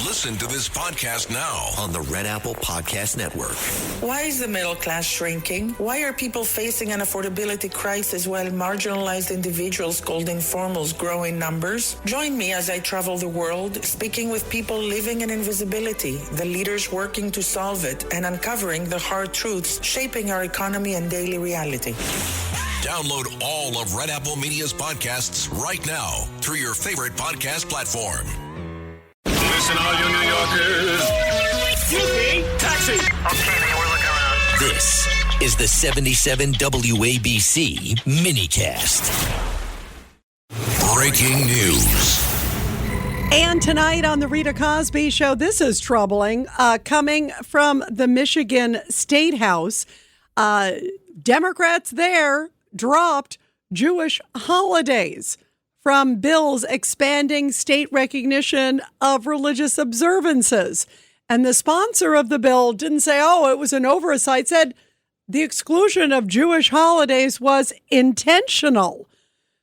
Listen to this podcast now on the Red Apple Podcast Network. Why is the middle class shrinking? Why are people facing an affordability crisis while marginalized individuals called informals grow in numbers? Join me as I travel the world, speaking with people living in invisibility, the leaders working to solve it, and uncovering the hard truths shaping our economy and daily reality. Download all of Red Apple Media's podcasts right now through your favorite podcast platform. Listen, all you New Yorkers. Excuse me, taxi. Okay, man, we're looking around. This is the 77 WABC minicast. Breaking news. And tonight on the Rita Cosby Show, this is troubling. Coming from the Michigan State House, Democrats there dropped Jewish holidays from bills expanding state recognition of religious observances. And the sponsor of the bill didn't say, oh, it was an oversight, said the exclusion of Jewish holidays was intentional.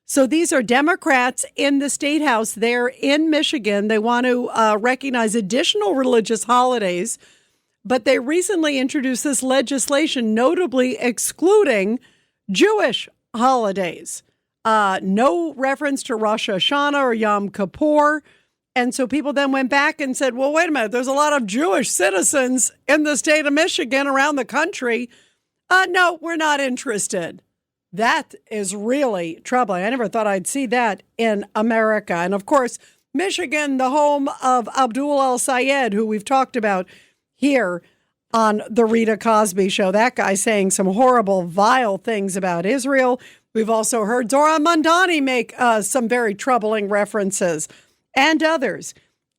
So these are Democrats in the State House there in Michigan. They want to recognize additional religious holidays, but they recently introduced this legislation, notably excluding Jewish holidays. No reference to Rosh Hashanah or Yom Kippur. And so people then went back and said, well, wait a minute, there's a lot of Jewish citizens in the state of Michigan, around the country. No, we're not interested. That is really troubling. I never thought I'd see that in America. And of course, Michigan, the home of Abdul El-Sayed, who we've talked about here on the Rita Cosby Show. That guy saying some horrible, vile things about Israel. We've also heard Zohran Mamdani make some very troubling references, and others.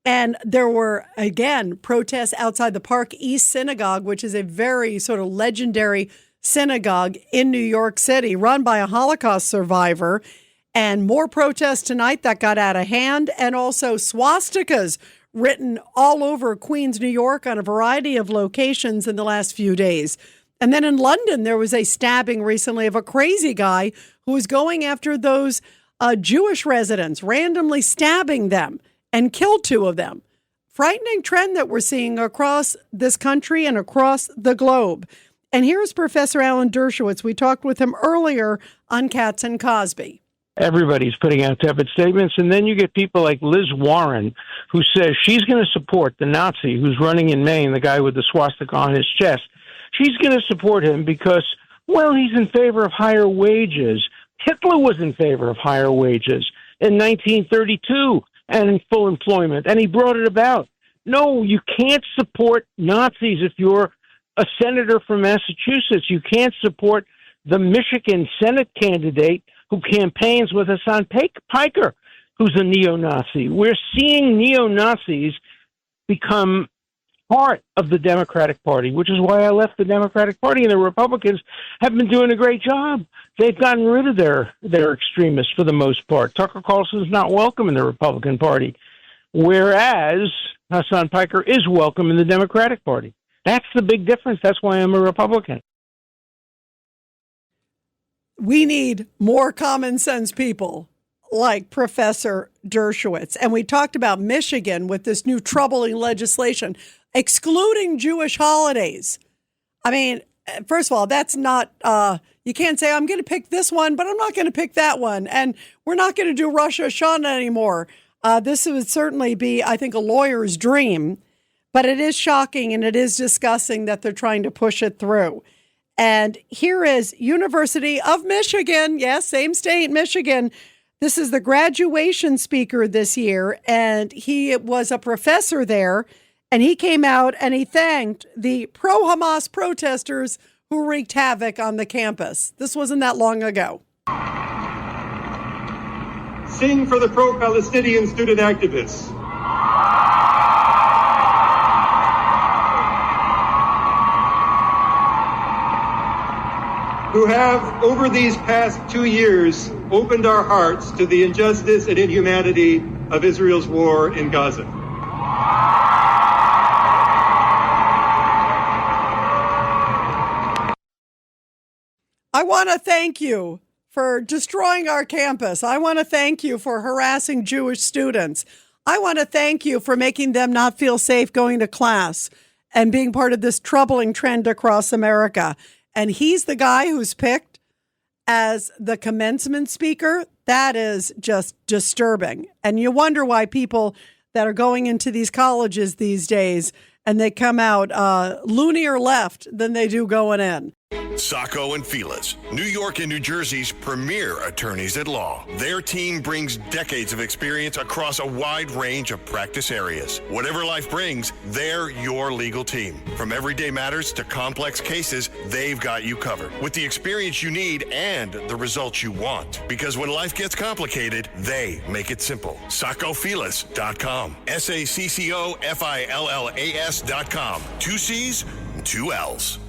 And there were, again, protests outside the Park East Synagogue, which is a very sort of legendary synagogue in New York City, run by a Holocaust survivor. And more protests tonight that got out of hand, and also swastikas written all over Queens, New York, on a variety of locations in the last few days. And then in London, there was a stabbing recently of a crazy guy who was going after those Jewish residents, randomly stabbing them, and killed two of them. Frightening trend that we're seeing across this country and across the globe. And here's Professor Alan Dershowitz. We talked with him earlier on Katz and Cosby. Everybody's putting out tepid statements, and then you get people like Liz Warren, who says she's going to support the Nazi who's running in Maine, the guy with the swastika on his chest. She's going to support him because, well, he's in favor of higher wages. Hitler was in favor of higher wages in 1932 and in full employment, and he brought it about. No, you can't support Nazis if you're a senator from Massachusetts. You can't support the Michigan Senate candidate who campaigns with Hassan Piker, who's a neo-Nazi. We're seeing neo-Nazis become part of the Democratic Party, which is why I left the Democratic Party, and the Republicans have been doing a great job. They've gotten rid of their extremists for the most part. Tucker Carlson's not welcome in the Republican Party, whereas Hassan Piker is welcome in the Democratic Party. That's the big difference. That's why I'm a Republican. We need more common sense people like Professor Dershowitz. And we talked about Michigan with this new troubling legislation excluding Jewish holidays. I mean, first of all, that's not, you can't say, I'm going to pick this one, but I'm not going to pick that one. And we're not going to do Rosh Hashanah anymore. This would certainly be, I think, a lawyer's dream. But it is shocking, and it is disgusting that they're trying to push it through. And here is University of Michigan. Yes, same state, Michigan. This is the graduation speaker this year, and he was a professor there. And he came out and he thanked the pro-Hamas protesters who wreaked havoc on the campus. This wasn't that long ago. Sing for the pro-Palestinian student activists. Who have, over these past 2 years, opened our hearts to the injustice and inhumanity of Israel's war in Gaza. I want to thank you for destroying our campus. I want to thank you for harassing Jewish students. I want to thank you for making them not feel safe going to class and being part of this troubling trend across America. And he's the guy who's picked as the commencement speaker. That is just disturbing. And you wonder why people that are going into these colleges these days and they come out loonier left than they do going in. Sacco and Felix, New York and New Jersey's premier attorneys at law. Their team brings decades of experience across a wide range of practice areas. Whatever life brings, they're your legal team. From everyday matters to complex cases, they've got you covered with the experience you need and the results you want. Because when life gets complicated, they make it simple. SaccoFilas.com. SACCOFILLAS.com. 2 C's, 2 L's.